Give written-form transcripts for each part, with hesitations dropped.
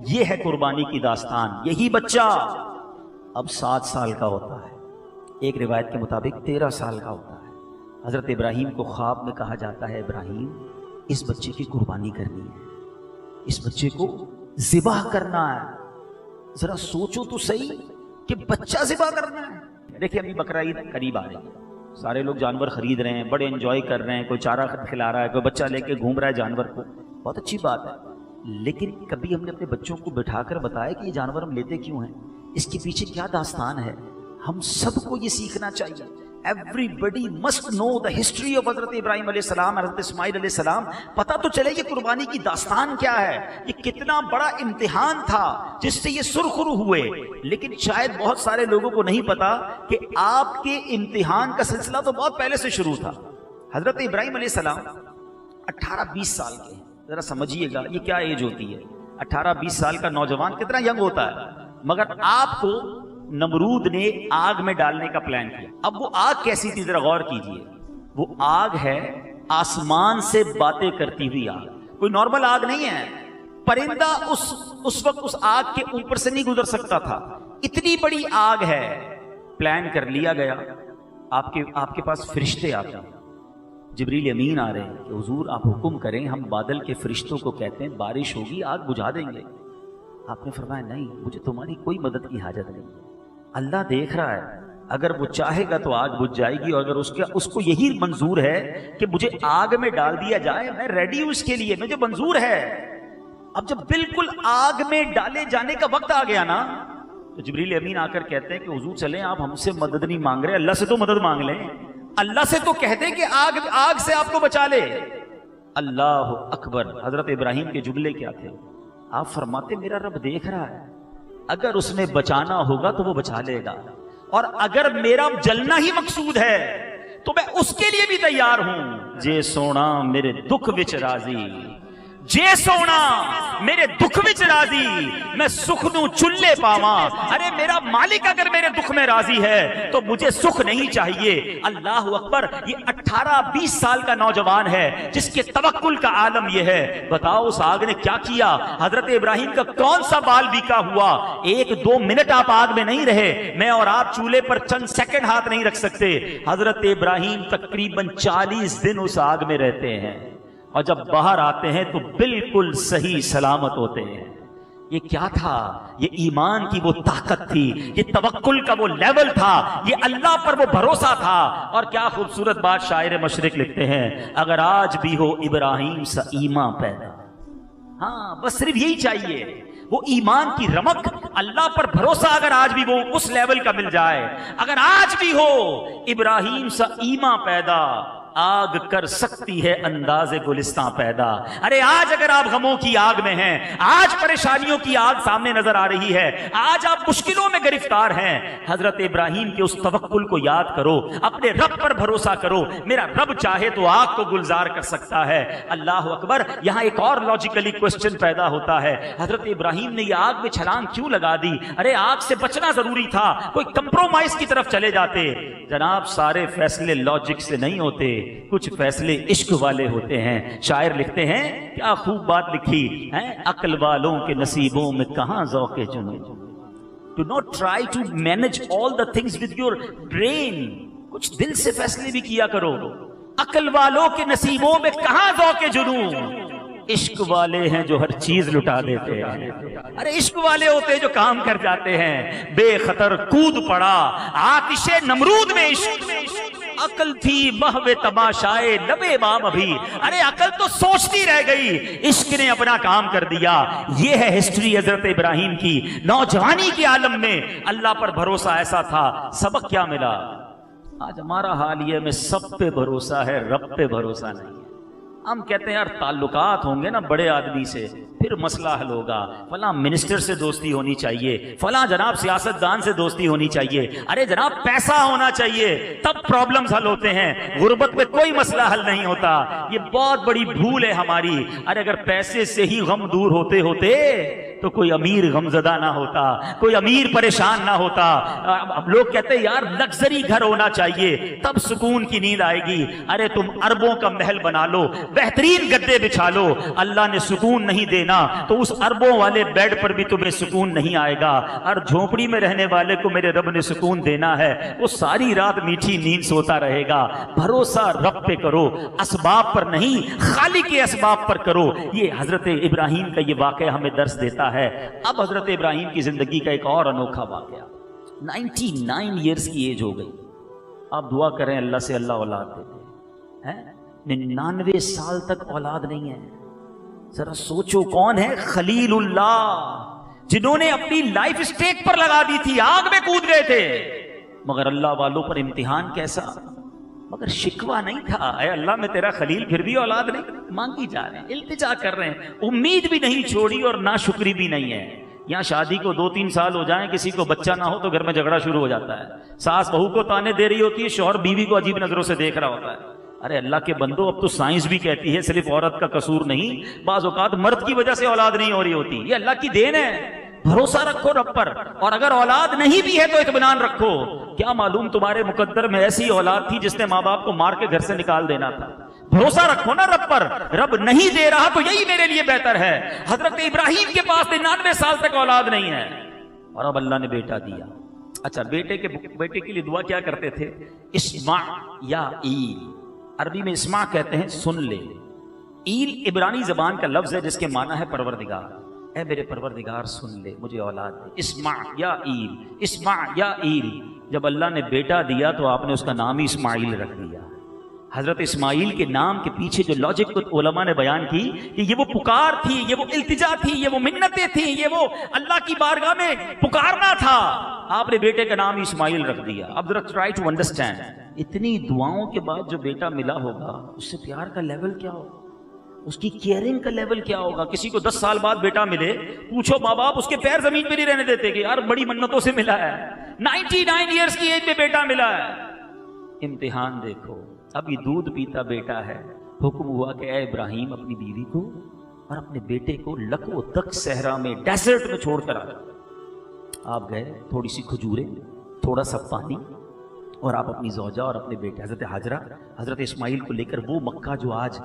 یہ ہے قربانی کی داستان. یہی بچہ اب 7 سال کا ہوتا ہے, ایک روایت کے مطابق 13 سال کا ہوتا ہے. حضرت ابراہیم کو خواب میں کہا جاتا ہے ابراہیم اس بچے کی قربانی کرنی ہے, اس بچے کو ذبح کرنا ہے. ذرا سوچو تو صحیح کہ بچہ ذبح کرنا ہے. دیکھیں ابھی بقرہ عید قریب آ رہی ہے, سارے لوگ جانور خرید رہے ہیں, بڑے انجوائے کر رہے ہیں, کوئی چارہ کھلا رہا ہے, کوئی بچہ لے کے گھوم رہا ہے جانور کو, بہت اچھی بات ہے. لیکن کبھی ہم نے اپنے بچوں کو بٹھا کر بتایا کہ یہ جانور ہم لیتے کیوں ہیں, اس کے پیچھے کیا داستان ہے؟ ہم سب کو یہ سیکھنا چاہیے. Everybody must know the history of حضرت ابراہیم علیہ السلام, حضرت اسماعیل علیہ السلام. پتہ تو چلے یہ قربانی کی داستان کیا ہے, یہ کتنا بڑا امتحان تھا جس سے یہ سرخرو ہوئے. لیکن شاید بہت سارے لوگوں کو نہیں پتا کہ آپ کے امتحان کا سلسلہ تو بہت پہلے سے شروع تھا. حضرت ابراہیم علیہ السلام 18-20 سال کے ہیں. ذرا سمجھیے گا یہ کیا ایج ہوتی ہے. 18-20 سال کا نوجوان کتنا ینگ ہوتا ہے. مگر آپ کو نمرود نے آگ میں ڈالنے کا پلان کیا. اب وہ آگ کیسی تھی ذرا غور کیجئے. وہ آگ ہے آسمان سے باتیں کرتی ہوئی آگ, کوئی نارمل آگ نہیں ہے. پرندہ اس وقت اس آگ کے اوپر سے نہیں گزر سکتا تھا, اتنی بڑی آگ ہے. پلان کر لیا گیا. آپ کے پاس فرشتے آتے ہیں, جبریل امین آ رہے ہیں کہ حضور آپ حکم کریں, ہم بادل کے فرشتوں کو کہتے ہیں بارش ہوگی آگ بجھا دیں گے. آپ نے فرمایا نہیں, مجھے تمہاری کوئی مدد کی حاجت نہیں, اللہ دیکھ رہا ہے, اگر وہ چاہے گا تو آگ بجھ جائے گی, اور اگر اس کو یہی منظور ہے کہ مجھے آگ میں ڈال دیا جائے, میں ریڈی ہوں اس کے لیے, مجھے منظور ہے. اب جب بالکل آگ میں ڈالے جانے کا وقت آ گیا نا, تو جبریل امین آ کر کہتے ہیں کہ حضور چلیں, آپ ہم سے مدد نہیں مانگ رہے, اللہ سے تو مدد مانگ لیں, اللہ سے تو کہہ دیں کہ آگ سے آپ کو بچا لے. اللہ اکبر. حضرت ابراہیم کے جملے کیا تھے؟ آپ فرماتے میرا رب دیکھ رہا ہے, اگر اس نے بچانا ہوگا تو وہ بچا لے گا, اور اگر میرا جلنا ہی مقصود ہے تو میں اس کے لیے بھی تیار ہوں. جے سونا میرے دکھ وچ راضی, جے سونا میرے دکھ وچ راضی, میں سکھ نوں چلے پاواں. ارے میرا مالک اگر میرے دکھ میں راضی ہے تو مجھے سکھ نہیں چاہیے. اللہ اکبر. یہ 18-20 سال کا نوجوان ہے جس کے توکل کا عالم یہ ہے. بتاؤ اس آگ نے کیا کیا. حضرت ابراہیم کا کون سا بال بیکا ہوا. 1-2 منٹ آپ آگ میں نہیں رہے, میں اور آپ چولہے پر چند سیکنڈ ہاتھ نہیں رکھ سکتے. حضرت ابراہیم تقریباً 40 دن اس آگ میں رہتے ہیں, اور جب باہر آتے ہیں تو بالکل صحیح سلامت ہوتے ہیں. یہ کیا تھا؟ یہ ایمان کی وہ طاقت تھی, یہ توکل کا وہ لیول تھا, یہ اللہ پر وہ بھروسہ تھا. اور کیا خوبصورت بات شاعر مشرق لکھتے ہیں, اگر آج بھی ہو ابراہیم سا ایمان پیدا. ہاں بس صرف یہی چاہیے, وہ ایمان کی رمق, اللہ پر بھروسہ اگر آج بھی وہ اس لیول کا مل جائے. اگر آج بھی ہو ابراہیم سا ایمان پیدا, آگ کر سکتی ہے انداز گلستان پیدا. ارے آج اگر آپ غموں کی آگ میں ہیں, آج پریشانیوں کی آگ سامنے نظر آ رہی ہے, آج آپ مشکلوں میں گرفتار ہیں, حضرت ابراہیم کے اس توکل کو یاد کرو, اپنے رب پر بھروسہ کرو. میرا رب چاہے تو آگ کو گلزار کر سکتا ہے. اللہ اکبر. یہاں ایک اور لاجیکلی کوسچن پیدا ہوتا ہے, حضرت ابراہیم نے یہ آگ میں چھلانگ کیوں لگا دی؟ ارے آگ سے بچنا ضروری تھا, کوئی کمپرومائز کی طرف چلے جاتے. جناب سارے فیصلے لاجک سے نہیں ہوتے, کچھ فیصلے عشق والے ہوتے ہیں. شاعر لکھتے ہیں, کیا خوب بات لکھی ہے, عقل والوں کے نصیبوں میں کہاں ذوق جنون. Do not try to manage all the things with your brain. کچھ دل سے فیصلے بھی کیا کرو. عقل والوں کے نصیبوں میں کہاں ذوق جنون, عشق والے ہیں جو ہر چیز لٹا دیتے ہیں. ارے عشق والے ہوتے ہیں جو کام کر جاتے ہیں. بے خطر کود پڑا آتش نمرود میں عشق, عقل تھی محو تماشائے لبے بام ابھی. ارے عقل تو سوچتی رہ گئی, عشق نے اپنا کام کر دیا. یہ ہے ہسٹری حضرت ابراہیم کی. نوجوانی کے عالم میں اللہ پر بھروسہ ایسا تھا. سبق کیا ملا؟ آج ہمارا حال یہ, میں سب پہ بھروسہ ہے, رب پہ بھروسہ نہیں ہے. ہم کہتے ہیں یار تعلقات ہوں گے نا بڑے آدمی سے پھر مسئلہ حل ہوگا, فلاں منسٹر سے دوستی ہونی چاہیے, فلاں جناب سیاستدان سے دوستی ہونی چاہیے. ارے جناب پیسہ ہونا چاہیے تب پرابلمز حل ہوتے ہیں, غربت میں کوئی مسئلہ حل نہیں ہوتا. یہ بہت بڑی بھول ہے ہماری. ارے اگر پیسے سے ہی غم دور ہوتے تو کوئی امیر غمزدہ نہ ہوتا, کوئی امیر پریشان نہ ہوتا. اب لوگ کہتے ہیں یار لگژری گھر ہونا چاہیے تب سکون کی نیند آئے گی. ارے تم اربوں کا محل بنا لو, بہترین گدے بچھا لو, اللہ نے سکون نہیں دینا تو اس اربوں والے بیڈ پر بھی تمہیں سکون نہیں آئے گا. اور جھونپڑی میں رہنے والے کو میرے رب نے سکون دینا ہے, وہ ساری رات میٹھی نیند سوتا رہے گا. بھروسہ رب پہ کرو, اسباب پر نہیں, خالق کے اسباب پر کرو. یہ حضرت ابراہیم کا یہ واقعہ ہمیں درس دیتا ہے. اب حضرت ابراہیم کی زندگی کا ایک اور انوکھا واقعہ. 99 ایئرز کی ایج ہو گئی. آپ دعا کریں اللہ سے اللہ اولاد دیتے ہیں. 99 سال تک اولاد نہیں ہے. ذرا سوچو کون ہے خلیل اللہ, جنہوں نے اپنی لائف اسٹیک پر لگا دی تھی, آگ میں کود گئے تھے, مگر اللہ والوں پر امتحان کیسا. مگر شکوہ نہیں تھا, اے اللہ میں تیرا خلیل پھر بھی اولاد نہیں. مانگی جا رہے ہیں, التجا کر رہے ہیں, امید بھی نہیں چھوڑی اور ناشکری بھی نہیں ہے. یہاں شادی کو 2-3 سال ہو جائیں, کسی کو بچہ نہ ہو تو گھر میں جھگڑا شروع ہو جاتا ہے. ساس بہو کو تانے دے رہی ہوتی ہے, شوہر بیوی کو عجیب نظروں سے دیکھ رہا ہوتا ہے. ارے اللہ کے بندو, اب تو سائنس بھی کہتی ہے صرف عورت کا قصور نہیں, بعض اوقات مرد کی وجہ سے اولاد نہیں ہو رہی ہوتی. یہ اللہ کی دین ہے. بھروسہ رکھو رب پر, اور اگر اولاد نہیں بھی ہے تو اطمینان رکھو. کیا معلوم تمہارے مقدر میں ایسی اولاد تھی جس نے ماں باپ کو مار کے گھر سے نکال دینا تھا. بھروسہ رکھو نا رب پر. رب نہیں دے رہا تو یہی میرے لیے بہتر ہے. حضرت ابراہیم کے پاس 99 سال تک اولاد نہیں ہے, اور اب اللہ نے بیٹا دیا. اچھا, بیٹے کے لیے دعا کیا کرتے تھے؟ اسمع یا ایل. عربی میں اسمع کہتے ہیں سن لے. ایل عبرانی زبان کا لفظ ہے جس کے معنی ہے پروردگار. اے میرے پروردگار سن لے, مجھے اولاد دے. اسمع یا ایل, اسمع یا ایل. جب اللہ نے بیٹا دیا تو آپ نے اس کا نام ہی اسماعیل رکھ دیا. حضرت اسماعیل کے نام کے پیچھے جو لاجک علماء نے بیان کی کہ یہ وہ پکار تھی, یہ وہ التجا تھی, یہ وہ منتیں تھیں, یہ وہ اللہ کی بارگاہ میں پکارنا تھا. آپ نے بیٹے کا نام ہی اسماعیل رکھ دیا. اب ذرا ٹرائی ٹو انڈرسٹینڈ, اتنی دعاؤں کے بعد جو بیٹا ملا ہوگا اس سے پیار کا لیول کیا ہوگا, اس کی کیئرنگ کا لیول کیا ہوگا. کسی کو 10 سال بعد بیٹا ملے, پوچھو ماں باپ اس کے پیر زمین پہ نہیں رہنے دیتے کہ یار بڑی منتوں سے ملا ہے. 99 ایئرز کی ایج میں بیٹا ملا ہے. امتحان دیکھو. اب یہ دودھ پیتا بیٹا ہے. حکم ہوا کہ اے ابراہیم اپنی بیوی کو اور اپنے بیٹے کو لکو تک صحرا میں, ڈیزرٹ میں چھوڑ کر آ جاؤ. آپ گئے, تھوڑی سی کھجوریں, تھوڑا سا پانی, اور آپ اپنی زوجہ اور اپنے بیٹے حضرت حاجرہ, حضرت اسماعیل کو لے کر وہ مکہ جو آج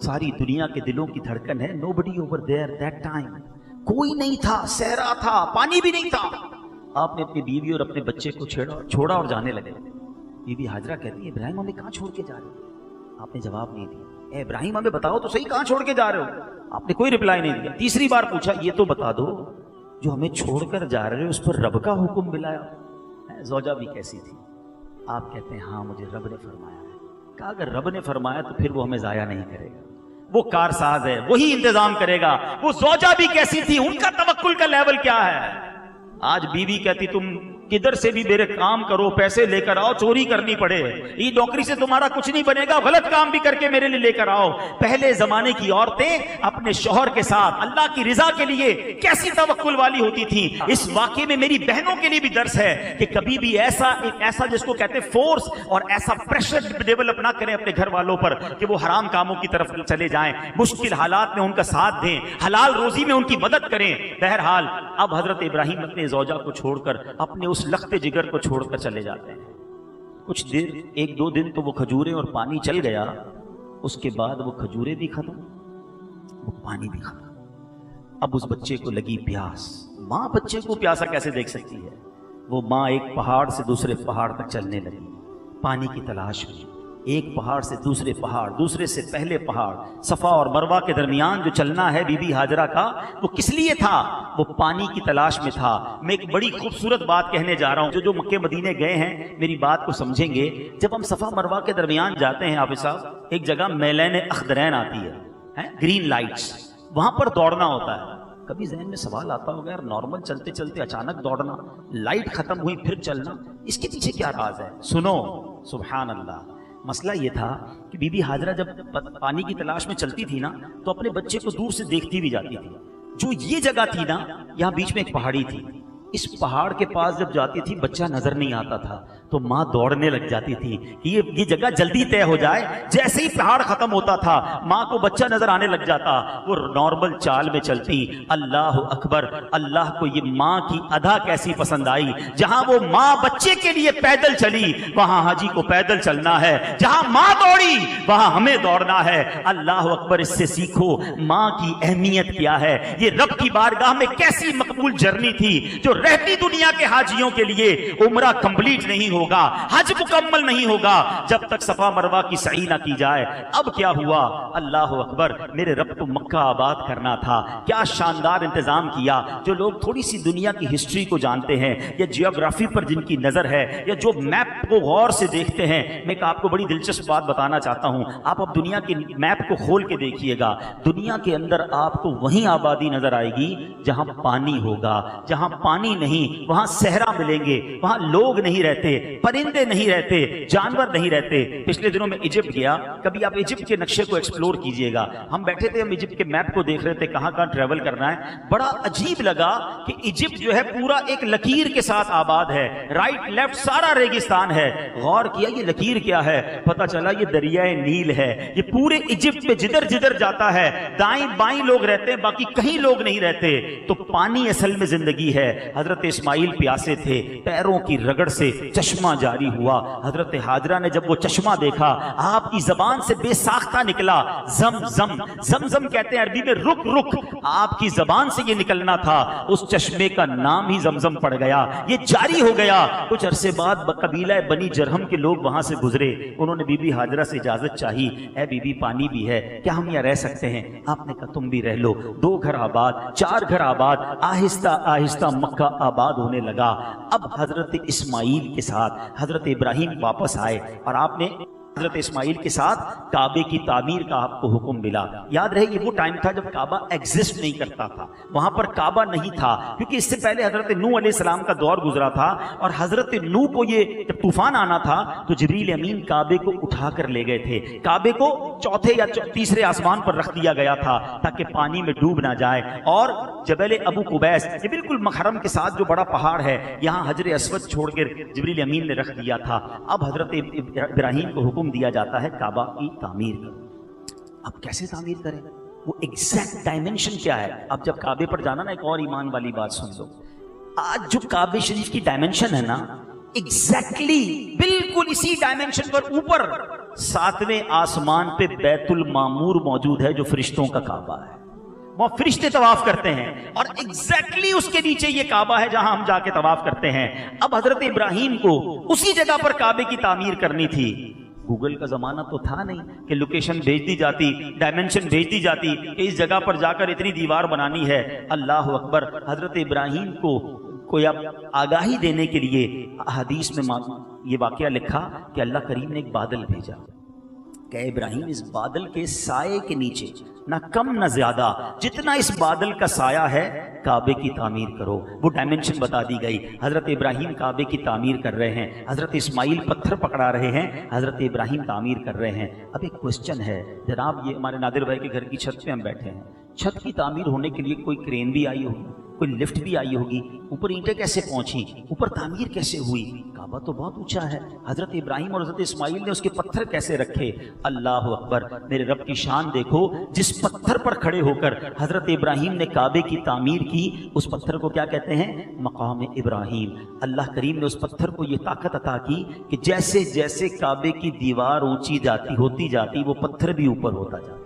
ساری دنیا کے دلوں کی دھڑکن ہے. nobody over there that time, کوئی نہیں تھا, صحرا تھا, پانی بھی نہیں تھا. آپ نے اپنی بیوی اور اپنے بچے کو چھوڑا اور جانے لگے. بی بی حاجرہ کہتی ہے ابراہیم ہمیں کہاں چھوڑ کے جا رہے ہو؟ آپ نے جواب نہیں دیا. اے ابراہیم ہمیں بتاؤ تو صحیح کہاں چھوڑ کے جا رہے ہو؟ آپ نے کوئی رپلائی نہیں دیا. تیسری بار پوچھا یہ تو بتا دو جو ہمیں چھوڑ کر جا رہے ہو اس پر رب کا حکم ملا ہے؟ زوجہ بھی کیسی تھی. آپ کہتے ہیں ہاں مجھے رب نے فرمایا ہے. کہا اگر رب نے فرمایا تو پھر وہ ہمیں ضائع نہیں کرے گا, وہ کارساز ہے, وہی انتظام کرے گا. وہ زوجہ بھی کیسی تھی, ان کا توکل کا لیول کیا ہے. آج بیوی کہتی تم کدھر سے بھی میرے کام کرو, پیسے لے کر آؤ, چوری کرنی پڑے, یہ نوکری سے تمہارا کچھ نہیں بنے گا, غلط کام بھی کر کے میرے لیے لے کر آؤ. پہلے زمانے کی عورتیں اپنے شوہر کے ساتھ اللہ کی رضا کے لیے کیسی توکل والی ہوتی تھیں. اس واقعے میں میری بہنوں کے لیے بھی درس ہے کہ کبھی بھی ایسا جس کو کہتے فورس اور ایسا پریشر ڈیولپ نہ کریں اپنے گھر والوں پر کہ وہ حرام کاموں کی طرف چلے جائیں. مشکل حالات میں ان کا ساتھ دیں, حلال روزی میں ان کی مدد کریں. بہرحال اب حضرت ابراہیم اپنے زوجہ کو چھوڑ کر, اپنے اس لخت جگر کو چھوڑ کر چلے جاتے ہیں. کچھ دیر, 1-2 دن تو وہ کھجوریں اور پانی چل گیا. اس کے بعد وہ کھجوریں بھی ختم, وہ پانی بھی ختم. اب اس بچے کو لگی پیاس. ماں بچے کو پیاسا کیسے دیکھ سکتی ہے؟ وہ ماں ایک پہاڑ سے دوسرے پہاڑ تک چلنے لگی پانی کی تلاش میں. ایک پہاڑ سے دوسرے پہاڑ, دوسرے سے پہلے پہاڑ. صفا اور مروہ کے درمیان جو چلنا ہے بی بی حاجرہ کا, وہ کس لیے تھا؟ وہ پانی کی تلاش میں تھا. میں ایک بڑی خوبصورت بات کہنے جا رہا ہوں. جو مکے مدینے گئے ہیں میری بات کو سمجھیں گے. جب ہم صفا مروہ کے درمیان جاتے ہیں حافظ صاحب, ایک جگہ میلین اخضرین آتی ہے, گرین لائٹس, وہاں پر دوڑنا ہوتا ہے. کبھی ذہن میں سوال آتا ہوگا یار نارمل چلتے چلتے اچانک دوڑنا, لائٹ ختم ہوئی پھر چلنا, اس کے پیچھے کیا راز ہے؟ سنو, سبحان اللہ. مسئلہ یہ تھا کہ بی بی حاجرہ جب پانی کی تلاش میں چلتی تھی نا تو اپنے بچے کو دور سے دیکھتی بھی جاتی تھی. جو یہ جگہ تھی نا, یہاں بیچ میں ایک پہاڑی تھی. اس پہاڑ کے پاس جب جاتی تھی بچہ نظر نہیں آتا تھا, تو ماں دوڑنے لگ جاتی تھی کہ یہ جگہ جلدی طے ہو جائے. جیسے ہی پہاڑ ختم ہوتا تھا ماں کو بچہ نظر آنے لگ جاتا, وہ نارمل چال میں چلتی. اللہ اکبر, اللہ کو یہ ماں کی ادا کیسی پسند آئی. جہاں وہ ماں بچے کے لیے پیدل چلی وہاں حاجی کو پیدل چلنا ہے, جہاں ماں دوڑی وہاں ہمیں دوڑنا ہے. اللہ اکبر, اس سے سیکھو ماں کی اہمیت کیا ہے. یہ رب کی بارگاہ میں کیسی مقبول جرنی تھی جو رہتی دنیا کے حاجیوں کے لیے عمرہ کمپلیٹ نہیں ہوگا, حج مکمل نہیں ہوگا جب تک صفا مروہ کی سعی نہ کی جائے. اب کیا ہوا, اللہ اکبر, میرے رب کو مکہ آباد کرنا تھا. کیا شاندار انتظام کیا. جو لوگ تھوڑی سی دنیا کی ہسٹری کو جانتے ہیں یا جیوگرافی پر جن کی نظر ہے یا جو میپ کو غور سے دیکھتے ہیں, میں آپ کو بڑی دلچسپ بات بتانا چاہتا ہوں. آپ اب دنیا کے میپ کو کھول کے دیکھیے گا, دنیا کے اندر آپ کو وہیں آبادی نظر آئے گی جہاں پانی ہوگا. جہاں پانی نہیں وہاں صحرا ملیں گے, وہاں لوگ نہیں رہتے, پرندے نہیں رہتے, جانور نہیں رہتے. پچھلے دنوں میں ایجپٹ گیا, کبھی آپ ایجپٹ کے نقشے کو ایکسپلور کیجئے گا. ہم بیٹھے تھے, ہم ایجپٹ کے میپ کو دیکھ رہے تھے کہاں کہاں ٹریول کرنا ہے. بڑا عجیب لگا کہ ایجپٹ جو ہے پورا ایک لکیر کے ساتھ آباد ہے, رائٹ لیفٹ سارا ریگستان ہے. غور کیا یہ لکیر کیا ہے, پتہ چلا یہ دریائے نیل ہے. یہ پورے ایجپٹ میں جدھر جدھر جاتا ہے دائیں بائیں لوگ رہتے ہیں, باقی کہیں لوگ نہیں رہتے. تو پانی اصل میں زندگی ہے. حضرت اسماعیل پیاسے تھے, پیروں کی رگڑ سے چشمہ جاری ہوا. حضرت حاجرہ نے جب وہ چشمہ دیکھا آپ کی زبان سے بے ساختہ نکلا زم زم. زم زم کہتے ہیں عربی میں رک رک, آپ کی زبان سے یہ نکلنا تھا. اس چشمے کا نام ہی زمزم پڑ گیا, یہ جاری ہو گیا. کچھ عرصے بعد قبیلہ بنی جرہم کے لوگ وہاں سے گزرے, انہوں نے بی بی حاجرہ سے اجازت چاہی, اے بی بی پانی بھی ہے, کیا ہم یہاں رہ سکتے ہیں؟ آپ نے کہا تم بھی رہ لو. 2 گھر آباد, 4 گھر آباد, آہستہ آہستہ مکہ آباد ہونے لگا. اب حضرت اسماعیل کے ساتھ حضرت ابراہیم واپس آئے اور آپ نے حضرت اسماعیل کے ساتھ کعبے کی تعمیر کا آپ کو حکم ملا. یاد رہے یہ وہ ٹائم تھا جب کعبہ ایگزسٹ نہیں کرتا تھا, وہاں پر کعبہ نہیں تھا, کیونکہ اس سے پہلے حضرت نوح علیہ السلام کا دور گزرا تھا. اور حضرت نوح کو یہ جب طوفان آنا تھا تو جبریل امین کعبے کو اٹھا کر لے گئے تھے. کعبے کو 4تھے یا 3رے آسمان پر رکھ دیا گیا تھا تاکہ پانی میں ڈوب نہ جائے. اور جبل ابو قبیس, یہ بالکل محرم کے ساتھ جو بڑا پہاڑ ہے, یہاں حجر اسود چھوڑ کر جبریل امین نے رکھ دیا تھا. اب حضرت ابراہیم کو حکم دیا جاتا ہے کعبہ کی تعمیر کرو. اب کیسے تعمیر کریں, وہ ایگزیکٹ ڈائمنشن کیا ہے. اب جب کعبے پر جانا نا, ایک اور ایمان والی بات سن لو. آج جو کعبہ شریف کی ڈائمنشن ہے نا, ایگزیکٹلی بالکل اسی ڈائمنشن پر اوپر 7ویں آسمان پہ بیت المعمور موجود ہے جو فرشتوں کا کعبہ ہے. وہاں فرشتے طواف کرتے ہیں اور ایگزیکٹلی اس کے نیچے یہ کعبہ ہے جہاں ہم جا کے طواف کرتے ہیں. اب حضرت ابراہیم کو اسی جگہ پر کعبے کی تعمیر کرنی تھی. گوگل کا زمانہ تو تھا نہیں کہ لوکیشن بھیج دی جاتی, ڈائمنشن بھیج دی جاتی کہ اس جگہ پر جا کر اتنی دیوار بنانی ہے. اللہ اکبر, حضرت ابراہیم کو آگاہی دینے کے لیے حدیث میں یہ واقعہ لکھا کہ اللہ کریم نے ایک بادل بھیجا کہ ابراہیم اس بادل کے سائے کے نیچے نہ کم نہ زیادہ جتنا اس بادل کا سایہ ہے کعبے کی تعمیر کرو. وہ ڈائمنشن بتا دی گئی. حضرت ابراہیم کعبے کی تعمیر کر رہے ہیں, حضرت اسماعیل پتھر پکڑا رہے ہیں, حضرت ابراہیم تعمیر کر رہے ہیں. اب ایک کوسچن ہے جناب, یہ ہمارے نادر بھائی کے گھر کی چھت پہ ہم بیٹھے ہیں, چھت کی تعمیر ہونے کے لیے کوئی کرین بھی آئی ہوگی, کوئی لفٹ بھی آئی ہوگی, اوپر اینٹیں کیسے پہنچی, اوپر تعمیر کیسے ہوئی؟ کعبہ تو بہت اونچا ہے. حضرت ابراہیم اور حضرت اسماعیل نے اس کے پتھر کیسے رکھے؟ اللہ اکبر, میرے رب کی شان دیکھو. جس پتھر پر کھڑے ہو کر حضرت ابراہیم نے کعبے کی تعمیر کی, اس پتھر کو کیا کہتے ہیں؟ مقام ابراہیم. اللہ کریم نے اس پتھر کو یہ طاقت عطا کی کہ جیسے جیسے کعبے کی دیوار اونچی ہوتی جاتی وہ پتھر بھی اوپر ہوتا جاتا.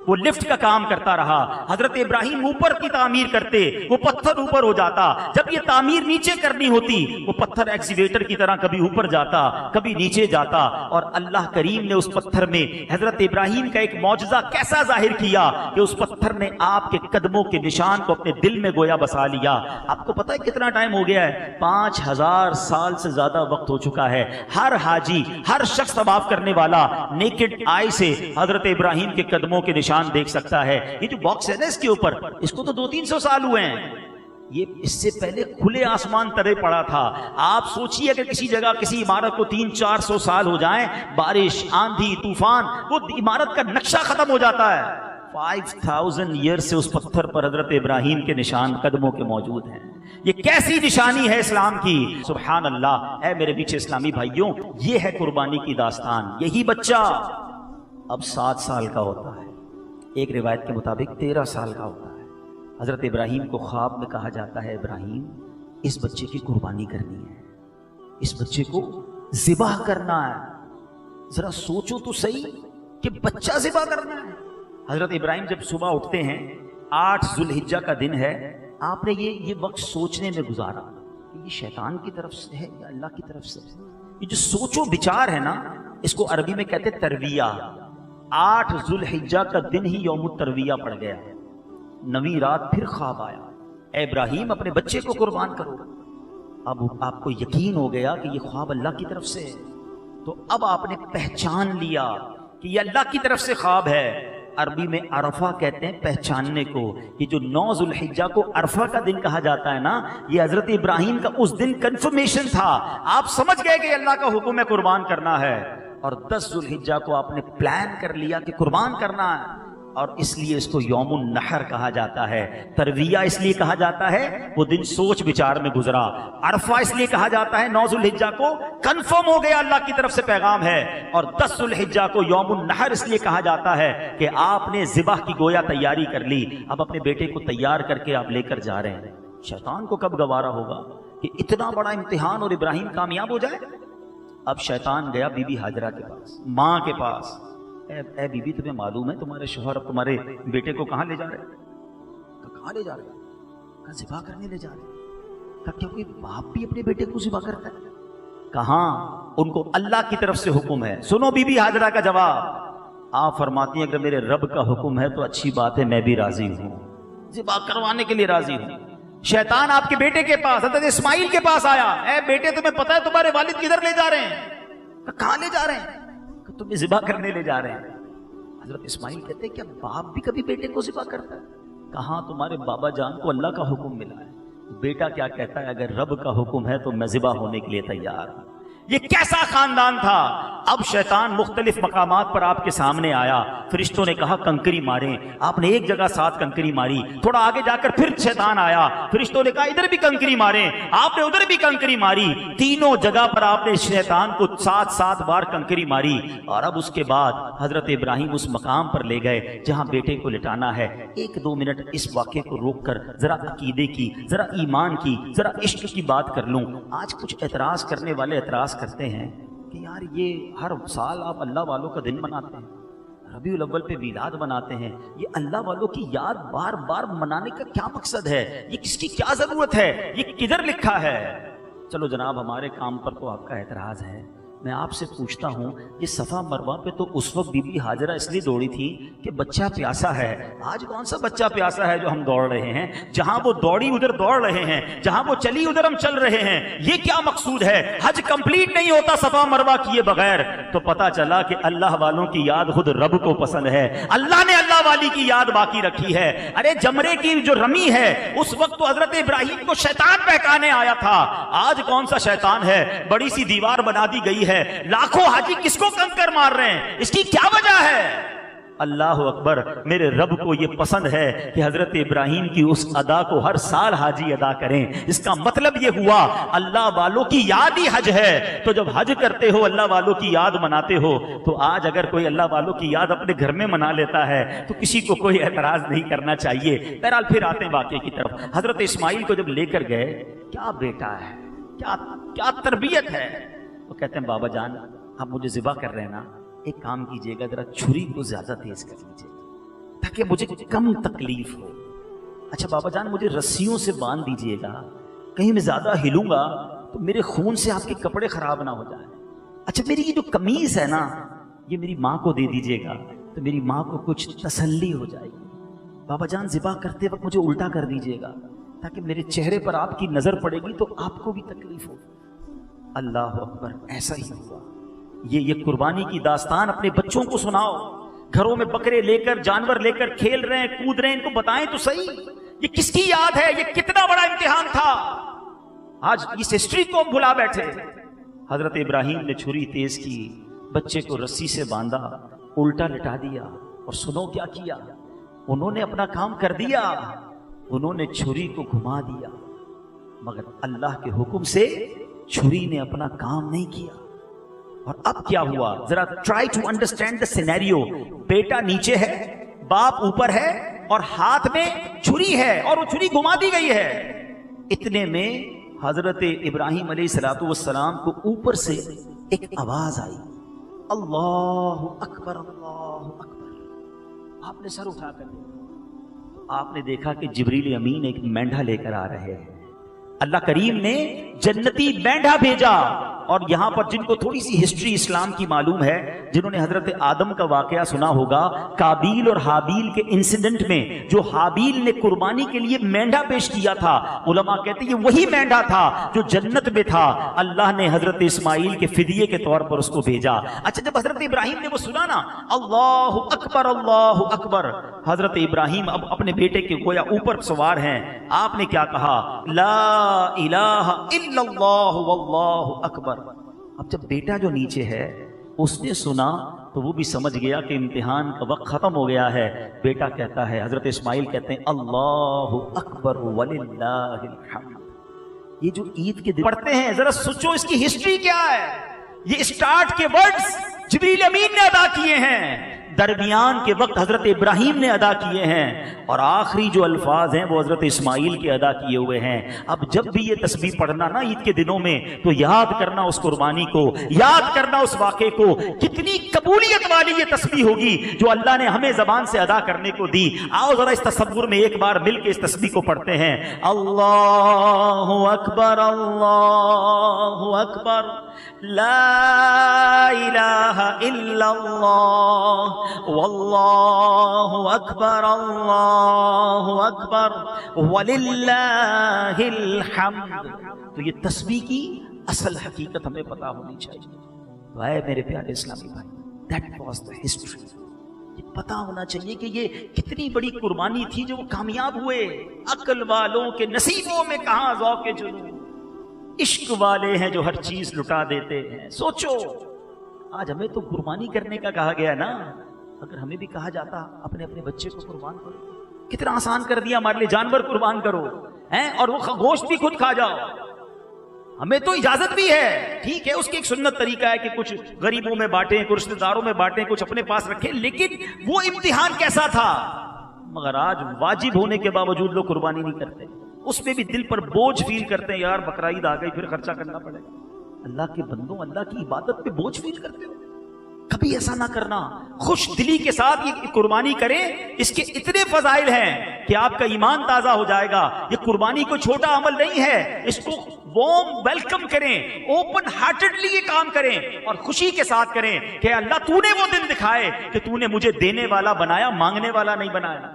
وہ لفٹ کا کام کرتا رہا. حضرت ابراہیم اوپر کی تعمیر کرتے, وہ پتھر اوپر ہو جاتا. جب یہ تعمیر نیچے کرنی ہوتی, وہ پتھر ایکسیویٹر کی طرح کبھی اوپر جاتا کبھی نیچے جاتا. اور اللہ کریم نے اس پتھر میں حضرت ابراہیم کا ایک معجزہ کیسا ظاہر کیا کہ اس پتھر نے آپ کے قدموں کے نشان کو اپنے دل میں گویا بسا لیا. آپ کو پتہ ہے کتنا ٹائم ہو گیا ہے؟ 5000 سال سے زیادہ وقت ہو چکا ہے. ہر حاجی, ہر شخص طواف کرنے والا نیکڈ آئی سے حضرت ابراہیم کے قدموں کے نشان دیکھ سکتا ہے. یہ جو باکس ہے نا اس کے اوپر, اس کو تو 200-300 سال ہوئے ہیں. یہ اس سے پہلے کھلے آسمان ترے پڑا تھا. آپ سوچئے اگر کسی جگہ کسی عمارت کو 300-400 سال ہو جائیں, بارش, آندھی, طوفان, وہ عمارت کا نقشہ ختم ہو جاتا ہے. 5000 ایئر سے اس پتھر پر حضرت ابراہیم کے نشان قدموں کے موجود ہیں. یہ کیسی نشانی ہے اسلام کی، سبحان اللہ۔ اے میرے پیچھے اسلامی بھائیوں، یہ ہے قربانی کی داستان۔ یہی بچہ اب 7 سال کا ہوتا ہے، ایک روایت کے مطابق 13 سال کا ہوتا ہے۔ حضرت ابراہیم کو خواب میں کہا جاتا ہے، ابراہیم اس بچے کی قربانی کرنی ہے، اس بچے کو ذبح کرنا ہے۔ ذرا سوچو تو صحیح کہ بچہ ذبح کرنا ہے۔ حضرت ابراہیم جب صبح اٹھتے ہیں، 8 ذوالحجہ کا دن ہے، آپ نے یہ وقت سوچنے میں گزارا کہ یہ شیطان کی طرف سے ہے یا اللہ کی طرف سے۔ یہ جو سوچو بچار ہے نا، اس کو عربی میں کہتے ہیں ترویہ۔ 8 ذوالحجہ کا دن ہی یوم الترویہ پڑ گیا، 9ویں رات پھر خواب آیا، اے ابراہیم اپنے بچے کو قربان کرو۔ اب آپ کو یقین ہو گیا کہ یہ خواب اللہ کی طرف سے ہے، تو اب آپ نے پہچان لیا کہ یہ اللہ کی طرف سے خواب ہے۔ عربی میں عرفہ کہتے ہیں پہچاننے کو۔ یہ جو 9 ذوالحجہ کو عرفہ کا دن کہا جاتا ہے نا، یہ حضرت ابراہیم کا اس دن کنفرمیشن تھا۔ آپ سمجھ گئے کہ اللہ کا حکم ہے قربان کرنا ہے، اور 10 ذوالحجہ کو آپ نے پلان کر لیا کہ قربان کرنا ہے، اور اس لیے اس کو یوم النحر کہا جاتا ہے۔ ترویہ اس لیے کہا جاتا ہے وہ دن سوچ بچار میں گزرا۔ عرفہ اس لیے کہا جاتا ہے 9 ذوالحجہ کو کنفرم ہو گیا اللہ کی طرف سے پیغام ہے، اور 10 ذوالحجہ کو یوم النحر اس لیے کہا جاتا ہے کہ آپ نے ذبح کی گویا تیاری کر لی، اب اپنے بیٹے کو تیار کر کے آپ لے کر جا رہے ہیں۔ شیطان کو کب گوارا ہوگا کہ اتنا بڑا امتحان اور ابراہیم کامیاب ہو جائے؟ اب شیطان گیا بی بی ہاجرہ کے پاس، ماں کے پاس۔ اے بی بی، تمہیں معلوم ہے تمہارے شوہر اب تمہارے بیٹے کو کہاں لے جا رہے ہیں؟ کہاں لے جا رہے ہیں؟ کہاں ذبح کرنے لے جا رہے ہیں؟ کہا کیا کوئی باپ بھی اپنے بیٹے کو ذبح کرتا ہے؟ کہاں، ان کو اللہ کی طرف سے حکم ہے۔ سنو بی بی ہاجرہ کا جواب، آپ فرماتی ہیں اگر میرے رب کا حکم ہے تو اچھی بات ہے، میں بھی راضی ہوں، ذبح کروانے کے لیے راضی ہوں۔ شیطان آپ کے بیٹے کے پاس، حضرت اسماعیل کے پاس آیا، اے بیٹے تمہیں پتہ ہے تمہارے والد کدھر لے جا رہے ہیں؟ کہاں لے جا رہے ہیں؟ تمہیں ذبح کرنے لے جا رہے ہیں۔ حضرت اسماعیل کہتے ہیں کیا باپ بھی کبھی بیٹے کو ذبح کرتا ہے؟ کہاں، تمہارے بابا جان کو اللہ کا حکم ملا ہے۔ بیٹا کیا کہتا ہے، اگر رب کا حکم ہے تو میں ذبح ہونے کے لیے تیار ہوں۔ یہ کیسا خاندان تھا؟ اب شیطان مختلف مقامات پر آپ کے سامنے آیا، فرشتوں نے کہا کنکری ماریں، آپ نے ایک جگہ 7 کنکری ماری، تھوڑا آگے جا کر پھر شیطان آیا، فرشتوں نے کہا ادھر بھی کنکری ماریں، آپ نے ادھر بھی کنکری ماری، تینوں جگہ پر آپ نے شیطان کو 7 بار کنکری ماری۔ اور اب اس کے بعد حضرت ابراہیم اس مقام پر لے گئے جہاں بیٹے کو لٹانا ہے۔ 1-2 منٹ اس واقعے کو روک کر ذرا عقیدے کی، ذرا ایمان کی، ذرا عشق کی بات کر لوں۔ آج کچھ اعتراض کرنے والے اعتراض کرتے ہیں کہ یار یہ ہر سال آپ اللہ والوں کا دن مناتے ہیں، ربیع الاول پہ میلاد مناتے ہیں، یہ اللہ والوں کی یاد بار بار منانے کا کیا مقصد ہے؟ یہ کس کی کیا ضرورت ہے؟ یہ کدھر لکھا ہے؟ چلو جناب، ہمارے کام پر تو آپ کا اعتراض ہے، میں آپ سے پوچھتا ہوں، یہ صفا مروہ پہ تو اس وقت بی بی ہاجرہ اس لیے دوڑی تھی کہ بچہ پیاسا ہے۔ آج کون سا بچہ پیاسا ہے جو ہم دوڑ رہے ہیں؟ جہاں وہ دوڑی ادھر دوڑ رہے ہیں، جہاں وہ چلی ادھر ہم چل رہے ہیں۔ یہ کیا مقصود ہے؟ حج کمپلیٹ نہیں ہوتا صفا مروہ کیے بغیر۔ تو پتا چلا کہ اللہ والوں کی یاد خود رب کو پسند ہے، اللہ نے اللہ والی کی یاد باقی رکھی ہے۔ ارے جمرے کی جو رمی ہے اس وقت تو حضرت ابراہیم کو شیطان بہکانے آیا تھا، آج کون سا شیطان ہے؟ بڑی سی دیوار بنا دی گئی ہے، لاکھوں حاجی کس کو کنکر مار رہے ہیں، اس کی کیا وجہ ہے؟ اللہ اکبر، میرے رب کو یہ پسند ہے کہ حضرت ابراہیم کی اس ادا کو ہر سال حاجی ادا کریں۔ اس کا مطلب یہ ہوا اللہ والوں کی یاد ہی حج ہے۔ تو جب حج کرتے ہو، اللہ والوں کی یاد مناتے ہو، تو آج اگر کوئی اللہ والوں کی یاد اپنے گھر میں منا لیتا ہے تو کسی کو کوئی اعتراض نہیں کرنا چاہیے۔ بہرحال پھر آتے ہیں واقعے کی طرف۔ حضرت اسماعیل کو جب لے کر گئے، کیا بیٹا ہے، کیا تربیت ہے؟ وہ کہتے ہیں بابا جان آپ مجھے ذبح کر رہے ہیں نا، ایک کام کیجئے گا، ذرا چھری کو زیادہ تیز کر لیجئے تاکہ مجھے کم تکلیف ہو۔ اچھا بابا جان مجھے رسیوں سے باندھ دیجئے گا، کہیں میں زیادہ ہلوں گا تو میرے خون سے آپ کے کپڑے خراب نہ ہو جائیں۔ اچھا میری یہ جو قمیض ہے نا، یہ میری ماں کو دے دیجئے گا تو میری ماں کو کچھ تسلی ہو جائے گی۔ بابا جان ذبح کرتے وقت مجھے الٹا کر دیجئے گا تاکہ میرے چہرے پر آپ کی نظر پڑے گی تو آپ کو بھی تکلیف ہو۔ اللہ اکبر، ایسا ہی ہوا۔ یہ قربانی کی داستان اپنے بچوں کو سناؤ، گھروں میں بکرے لے کر، جانور لے کر کھیل رہے ہیں، کود رہے ہیں، ان کو بتائیں تو صحیح یہ کس کی یاد ہے، یہ کتنا بڑا امتحان تھا۔ آج اس ہسٹری کو بھلا بیٹھے۔ حضرت ابراہیم نے چھری تیز کی، بچے کو رسی سے باندھا، الٹا لٹا دیا، اور سنو کیا کیا، انہوں نے اپنا کام کر دیا، انہوں نے چھری کو گھما دیا مگر اللہ کے حکم سے چھری نے اپنا کام نہیں کیا. اور اب کیا ہوا؟ ذرا try to understand the scenario. بیٹا نیچے ہے، باپ اوپر ہے، اور ہاتھ میں چھری ہے، اور وہ چھری گھما دی گئی ہے. اتنے میں حضرت ابراہیم علیہ السلام کو اوپر سے ایک آواز آئی، اللہ اکبر اللہ اکبر. آپ نے سر اٹھا کر دیکھا، آپ نے دیکھا کہ جبریل امین ایک مینڈھا لے کر آ رہے ہیں. اللہ کریم نے جنتی مینڈھا بھیجا. اور یہاں پر جن کو تھوڑی سی ہسٹری اسلام کی معلوم ہے، جنہوں نے حضرت آدم کا واقعہ سنا ہوگا، قابیل اور حابیل کے انسیڈنٹ میں جو حابیل نے قربانی کے لیے مینڈھا پیش کیا تھا، علماء کہتے ہیں یہ وہی مینڈھا تھا جو جنت میں تھا. اللہ نے حضرت اسماعیل کے فدیے کے طور پر اس کو بھیجا. اچھا، جب حضرت ابراہیم نے وہ سنا نا، اللہ اکبر اللہ اکبر، حضرت ابراہیم اب اپنے بیٹے کے گویا اوپر سوار ہیں. آپ نے کیا کہا؟ لا الہ الا اللہ واللہ اکبر. اب جب بیٹا جو نیچے ہے اس نے سنا تو وہ بھی سمجھ گیا کہ امتحان کا وقت ختم ہو گیا ہے. بیٹا کہتا ہے، حضرت اسماعیل کہتے ہیں، اللہ اکبر وللہ الحمد. یہ جو عید کے دن پڑھتے ہیں، ذرا سوچو اس کی ہسٹری کیا ہے. یہ اسٹارٹ کے ورڈز جبریل امین نے ادا کیے ہیں، درمیان کے وقت حضرت ابراہیم نے ادا کیے ہیں، اور آخری جو الفاظ ہیں وہ حضرت اسماعیل کے ادا کیے ہوئے ہیں. اب جب بھی یہ تسبیح پڑھنا نا عید کے دنوں میں، تو یاد کرنا اس قربانی کو، یاد کرنا اس واقعے کو. کتنی قبولیت والی یہ تسبیح ہوگی جو اللہ نے ہمیں زبان سے ادا کرنے کو دی. آؤ ذرا اس تصور میں ایک بار مل کے اس تسبیح کو پڑھتے ہیں. اللہ اکبر اللہ اکبر لا الہ الا اللہ واللہ اکبر اللہ اکبر وللہ الحمد. تو یہ تسبیح کی اصل حقیقت ہمیں پتا ہونی چاہیے. تو اے میرے پیارے اسلامی بھائی، دیٹ واز دا ہسٹری. یہ پتا ہونا چاہیے کہ یہ کتنی بڑی قربانی تھی جو کامیاب ہوئے. عقل والوں کے نصیبوں میں کہاں ذوق جنون، عشق والے ہیں جو ہر چیز لٹا دیتے ہیں. سوچو، آج ہمیں تو قربانی کرنے کا کہا گیا نا. اگر ہمیں بھی کہا جاتا اپنے اپنے بچے کو قربان کرو، کتنا آسان کر دیا ہمارے لیے. جانور قربان کرو ہیں اور وہ گوشت بھی خود کھا جاؤ. ہمیں تو اجازت بھی ہے، ٹھیک ہے، اس کی ایک سنت طریقہ ہے کہ کچھ غریبوں میں بانٹیں، کچھ رشتہ داروں میں بانٹیں، کچھ اپنے پاس رکھیں. لیکن وہ امتحان کیسا تھا. مگر آج واجب ہونے کے باوجود لوگ قربانی نہیں کرتے. اس پہ بھی دل پر بوجھ فیل کرتے ہیں، یار بقرعید آ گئی پھر خرچہ کرنا پڑے گا. اللہ کے بندوں، اللہ کی عبادت پہ بوجھ فیل کرتے ہو. کبھی ایسا نہ کرنا. خوش دلی کے ساتھ یہ قربانی کریں. اس کے اتنے فضائل ہیں کہ آپ کا ایمان تازہ ہو جائے گا. یہ قربانی کوئی چھوٹا عمل نہیں ہے. اس کو وارم ویلکم کریں، اوپن ہارٹڈلی یہ کام کریں اور خوشی کے ساتھ کریں کہ اللہ تو نے وہ دن دکھائے کہ تو نے مجھے دینے والا بنایا، مانگنے والا نہیں بنایا.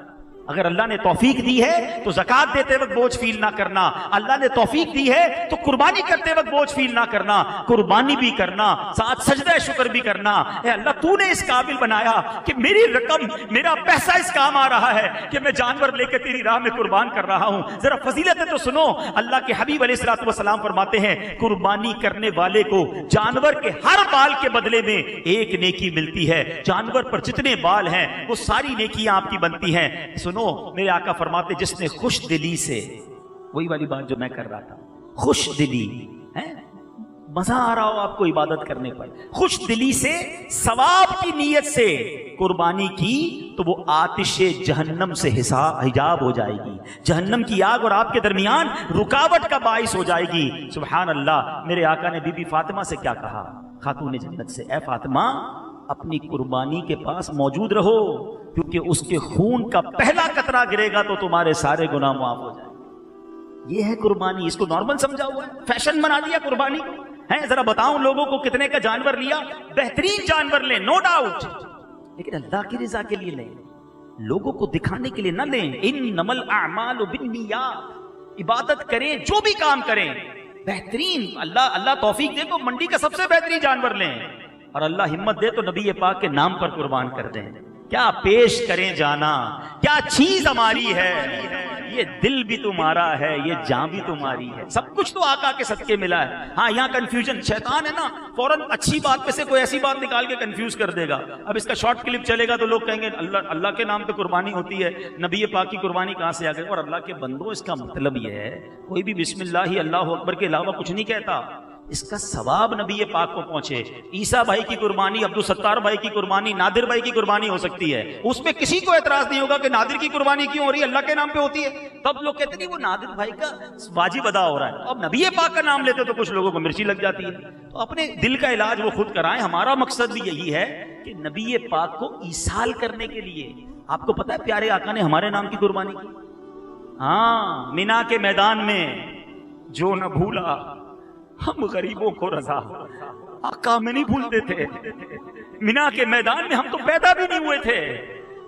اگر اللہ نے توفیق دی ہے تو زکات دیتے وقت بوجھ فیل نہ کرنا. اللہ نے توفیق دی ہے تو قربانی کرتے وقت بوجھ فیل نہ کرنا. قربانی بھی کرنا، ساتھ سجدہ شکر بھی کرنا. اے اللہ تو نے اس قابل بنایا کہ میری رقم، میرا پیسہ اس کام آ رہا ہے کہ میں جانور لے کے تیری راہ میں قربان کر رہا ہوں. ذرا فضیلتیں تو سنو. اللہ کے حبیب علیہ الصلوۃ والسلام فرماتے ہیں قربانی کرنے والے کو جانور کے ہر بال کے بدلے میں ایک نیکی ملتی ہے. جانور پر جتنے بال ہیں وہ ساری نیکیاں آپ کی بنتی ہیں. سنو، میرے آقا فرماتے جس نے خوش دلی سے، وہی والی بات جو میں کر رہا تھا، خوش دلی ہے، مزہ آ رہا ہو آپ کو عبادت کرنے پر، خوش دلی سے ثواب کی نیت سے قربانی کی تو وہ آتش جہنم سے حجاب ہو جائے گی. جہنم کی آگ اور آپ کے درمیان رکاوٹ کا باعث ہو جائے گی. سبحان اللہ. میرے آقا نے بی بی فاطمہ سے کیا کہا، خاتون جنت سے، اے فاطمہ اپنی قربانی کے پاس موجود رہو، کیونکہ اس کے خون کا پہلا قطرہ گرے گا تو تمہارے سارے گناہ معاف ہو جائیں. یہ ہے قربانی. اس کو نارمل سمجھا ہوا ہے، فیشن بنا دیا قربانی کو. ذرا بتاؤں لوگوں کو کتنے کا جانور لیا، بہترین جانور لیں نو ڈاؤٹ، لیکن اللہ کی رضا کے لیے لیں، لوگوں کو دکھانے کے لیے نہ لیں. انما الاعمال بالنیات. عبادت کریں، جو بھی کام کریں بہترین. اللہ توفیق دے تو منڈی کا سب سے بہترین جانور لیں، اور اللہ ہمت دے تو نبی پاک کے نام پر قربان کر دیں. کیا پیش کریں جانا، کیا چیز ہماری ہے، یہ دل بھی تمہارا ہے، یہ جان بھی تمہاری ہے، سب کچھ تو آقا کے صدقے ملا ہے۔ ہاں یہاں کنفیوژن، شیطان ہے نا، فوراً اچھی بات میں سے کوئی ایسی بات نکال کے کنفیوز کر دے گا۔ اب اس کا شارٹ کلپ چلے گا تو لوگ کہیں گے اللہ کے نام پہ قربانی ہوتی ہے، نبی پاک کی قربانی کہاں سے آ گئی؟ اور اللہ کے بندو، اس کا مطلب یہ ہے کوئی بھی بسم اللہ اللہ اکبر کے علاوہ کچھ نہیں کہتا، اس کا ثواب نبی پاک کو پہنچے۔ عیسیٰ بھائی کی قربانی، عبدالستار بھائی کی قربانی، نادر بھائی کی قربانی ہو سکتی ہے، اس میں کسی کو اعتراض نہیں ہوگا کہ نادر کی قربانی کیوں ہو رہی ہے، اللہ کے نام پہ ہوتی ہے۔ تب لوگ کہتے ہیں وہ نادر بھائی کا واجب ادا ہو رہا ہے، اب نبی پاک کا نام لیتے تو کچھ لوگوں کو مرچی لگ جاتی ہے۔ تو اپنے دل کا علاج وہ خود کرائیں، ہمارا مقصد بھی یہی ہے کہ نبی پاک کو ایصال کرنے کے لیے۔ آپ کو پتا ہے پیارے آقا نے ہمارے نام کی قربانی کی؟ ہاں، مینا کے میدان میں جو نہ بھولا ہم غریبوں کو رضا، آقا میں نہیں بھولتے تھے، مینا کے میدان میں ہم تو پیدا بھی نہیں ہوئے تھے،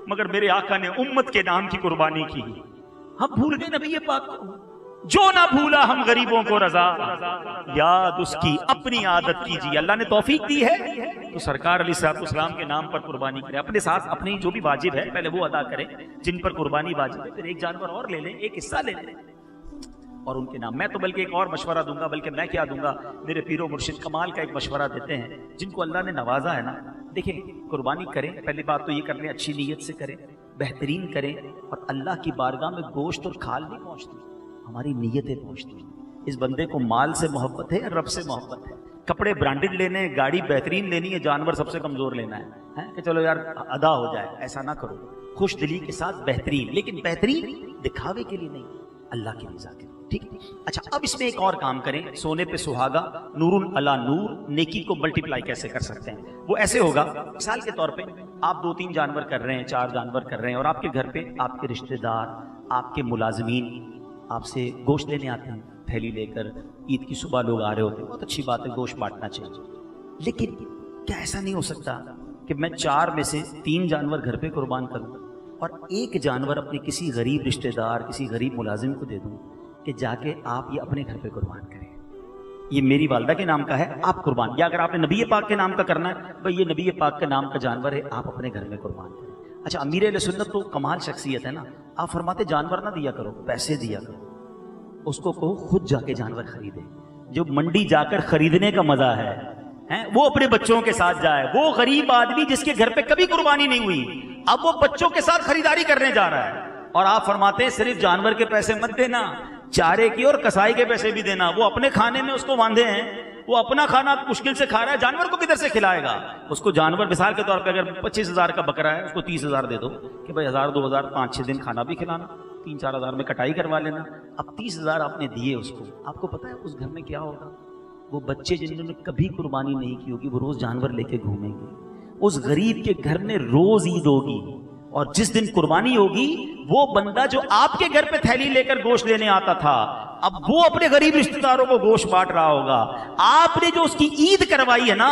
مگر میرے آقا نے امت کے نام کی قربانی کی، ہم بھول گئے نبی پاک کو۔ جو نہ بھولا ہم غریبوں کو رضا، یاد اس کی اپنی عادت کیجیے۔ اللہ نے توفیق دی ہے تو سرکار علیہ الصلوۃ والسلام کے نام پر قربانی کریں، اپنے ساتھ اپنی جو بھی واجب ہے پہلے وہ ادا کریں، جن پر قربانی واجب ہے، پھر ایک جانور اور لے لیں، ایک حصہ لے لیں اور ان کے نام۔ میں تو بلکہ ایک اور مشورہ دوں گا، بلکہ میں کیا دوں گا، میرے پیر و مرشد کمال کا ایک مشورہ دیتے ہیں، جن کو اللہ نے نوازا ہے نا، دیکھیں قربانی کریں، پہلی بات تو یہ کر لیں اچھی نیت سے کریں، بہترین کریں، اور اللہ کی بارگاہ میں گوشت اور کھال نہیں پہنچتی، ہماری نیتیں پہنچتی ہیں۔ اس بندے کو مال سے محبت ہے، رب سے محبت ہے، کپڑے برانڈڈ لینے ہیں، گاڑی بہترین لینی ہے، جانور سب سے کمزور لینا ہے کہ چلو یار ادا ہو جائے، ایسا نہ کرو، خوش دلی کے ساتھ بہترین، لیکن بہترین دکھاوے کے لیے نہیں، اللہ کی رضا کے لیے، ٹھیک ہے۔ اچھا اب اس میں ایک اور کام کریں، سونے پہ سہاگا، نور علی نور، نیکی کو ملٹیپلائی کیسے کر سکتے ہیں؟ وہ ایسے ہوگا، مثال کے طور پہ آپ 2-3 جانور کر رہے ہیں، 4 جانور کر رہے ہیں، اور آپ کے گھر پہ آپ کے رشتہ دار، آپ کے ملازمین آپ سے گوشت لینے آتے ہیں، تھیلی لے کر، عید کی صبح لوگ آ رہے ہوتے ہیں، بہت اچھی بات ہے، گوشت بانٹنا چاہیے، لیکن کیا ایسا نہیں ہو سکتا کہ میں 4 میں سے 3 جانور گھر پہ قربان کروں اور ایک جانور اپنے کسی غریب رشتہ دار، کسی غریب ملازم کو دے دوں کہ جا کے آپ یہ اپنے گھر پہ قربان کریں، یہ میری والدہ کے نام کا ہے، آپ قربان، یا اگر آپ نے نبی پاک کے نام کا کرنا ہے، بھئی یہ نبی پاک کے نام کا جانور ہے، آپ اپنے گھر میں قربان کریں۔ اچھا امیر اہل سنت تو کمال شخصیت ہے نا، آپ فرماتے جانور نہ دیا کرو، پیسے دیا کرو، اس کو کہو خود جا کے جانور خریدے، جو منڈی جا کر خریدنے کا مزہ ہے وہ اپنے بچوں کے ساتھ جائے۔ وہ غریب آدمی جس کے گھر پہ کبھی قربانی نہیں ہوئی، اب وہ بچوں کے ساتھ خریداری کرنے جا رہا ہے، اور آپ فرماتے ہیں صرف جانور کے پیسے مت دینا، چارے کی اور کسائی کے پیسے بھی دینا۔ وہ اپنے کھانے میں اس کو باندھے ہیں، وہ اپنا کھانا مشکل سے کھا رہا ہے، جانور کو کدھر سے کھلائے گا؟ اس کو جانور مثال کے طور پہ اگر 25,000 کا بکرا ہے، اس کو 30,000 دے دو کہ بھائی 1,000 2,000 5-6 دن کھانا بھی کھلانا، 3-4 ہزار میں کٹائی کروا لینا۔ اب 30,000 آپ نے دیے اس کو، آپ کو پتا ہے اس گھر میں کیا ہوگا؟ وہ بچے جنہوں نے کبھی قربانی نہیں کی ہوگی، وہ روز جانور لے کے گھومیں گے، اس غریب کے گھر میں روز عید ہوگی، اور جس دن قربانی ہوگی وہ بندہ جو آپ کے گھر پہ تھیلی لے کر گوشت لینے آتا تھا، اب وہ اپنے غریب رشتہ داروں کو گوشت بانٹ رہا ہوگا۔ آپ نے جو اس کی عید کروائی ہے نا،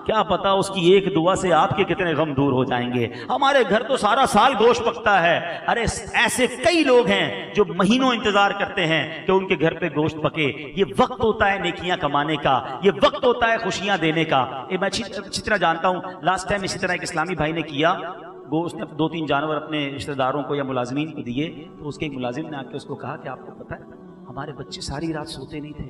کیا پتا اس کی ایک دعا سے آپ کے کتنے غم دور ہو جائیں گے۔ ہمارے گھر تو سارا سال گوشت پکتا ہے، ارے ایسے کئی لوگ ہیں جو مہینوں انتظار کرتے ہیں کہ ان کے گھر پہ گوشت پکے۔ یہ وقت ہوتا ہے نیکیاں کمانے کا، یہ وقت ہوتا ہے خوشیاں دینے کا۔ میں اچھی طرح جانتا ہوں، لاسٹ ٹائم اسی طرح ایک اسلامی بھائی نے کیا، وہ اس نے 2-3 جانور اپنے رشتہ داروں کو یا ملازمین کو دیے، تو اس کے ایک ملازم نے آ کے اس کو کہا کہ آپ کو پتہ ہے ہمارے بچے ساری رات سوتے نہیں تھے،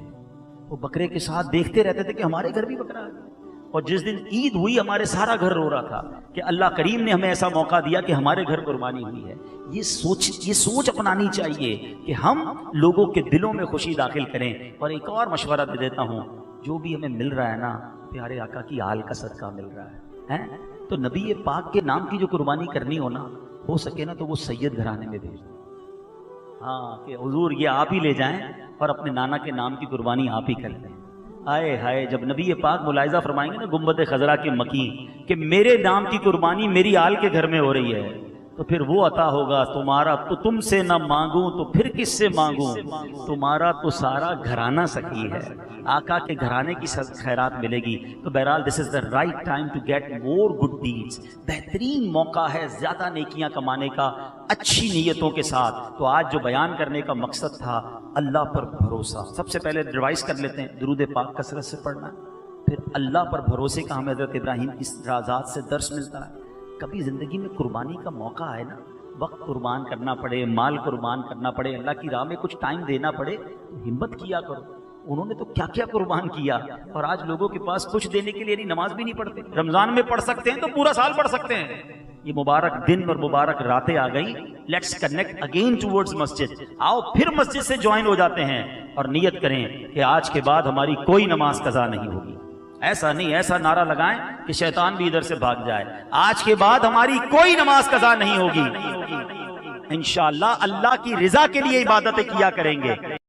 وہ بکرے کے ساتھ دیکھتے رہتے تھے کہ ہمارے گھر بھی بکرا آ گیا، اور جس دن عید ہوئی ہمارے سارا گھر رو رہا تھا کہ اللہ کریم نے ہمیں ایسا موقع دیا کہ ہمارے گھر قربانی ہوئی ہے۔ یہ سوچ اپنانی چاہیے کہ ہم لوگوں کے دلوں میں خوشی داخل کریں۔ اور ایک اور مشورہ دے دیتا ہوں، جو بھی ہمیں مل رہا ہے نا، پیارے آقا کی آل کا صدقہ مل رہا ہے، تو نبی پاک کے نام کی جو قربانی کرنی ہو نا، ہو سکے نا تو وہ سید گھرانے میں بھیج دو، ہاں کہ حضور یہ آپ ہی لے جائیں اور اپنے نانا کے نام کی قربانی آپ ہی کر لیں۔ آئے ہائے، جب نبی پاک ملاحظہ فرمائیں گے نا گنبد خضرا کے مکین کہ میرے نام کی قربانی میری آل کے گھر میں ہو رہی ہے، تو پھر وہ عطا ہوگا تمہارا تو تم سے نہ مانگوں تو پھر کس سے مانگوں، تمہارا تو سارا گھرانہ سکی ہے، آقا کے گھرانے کی خیرات ملے گی۔ تو بہرحال this is the right time to get more good deeds, بہترین موقع ہے زیادہ نیکیاں کمانے کا اچھی نیتوں کے ساتھ۔ تو آج جو بیان کرنے کا مقصد تھا، اللہ پر بھروسہ، سب سے پہلے ریوائز کر لیتے ہیں، درود پاک کثرت سے پڑھنا، پھر اللہ پر بھروسے کا ہمیں حضرت ابراہیم کی ذات سے درس ملتا ہے، کبھی زندگی میں قربانی کا موقع آئے نا، وقت قربان کرنا پڑے، مال قربان کرنا پڑے، اللہ کی راہ میں کچھ ٹائم دینا پڑے، تو ہمت کیا کرو۔ انہوں نے تو کیا کیا قربان کیا، اور آج لوگوں کے پاس کچھ دینے کے لیے نہیں، نماز بھی نہیں پڑھتے۔ رمضان میں پڑھ سکتے ہیں تو پورا سال پڑھ سکتے ہیں۔ یہ مبارک دن اور مبارک راتیں آ گئی، لیٹس کنیکٹ اگین ٹورڈز مسجد۔ آؤ پھر مسجد سے جوائن ہو جاتے ہیں اور نیت کریں کہ آج کے بعد ہماری کوئی نماز قضا نہیں ہوگی۔ ایسا نہیں، ایسا نعرہ لگائیں کہ شیطان بھی ادھر سے بھاگ جائے، آج کے بعد ہماری کوئی نماز قضا نہیں ہوگی، انشاءاللہ اللہ کی رضا کے لیے عبادتیں کیا کریں گے۔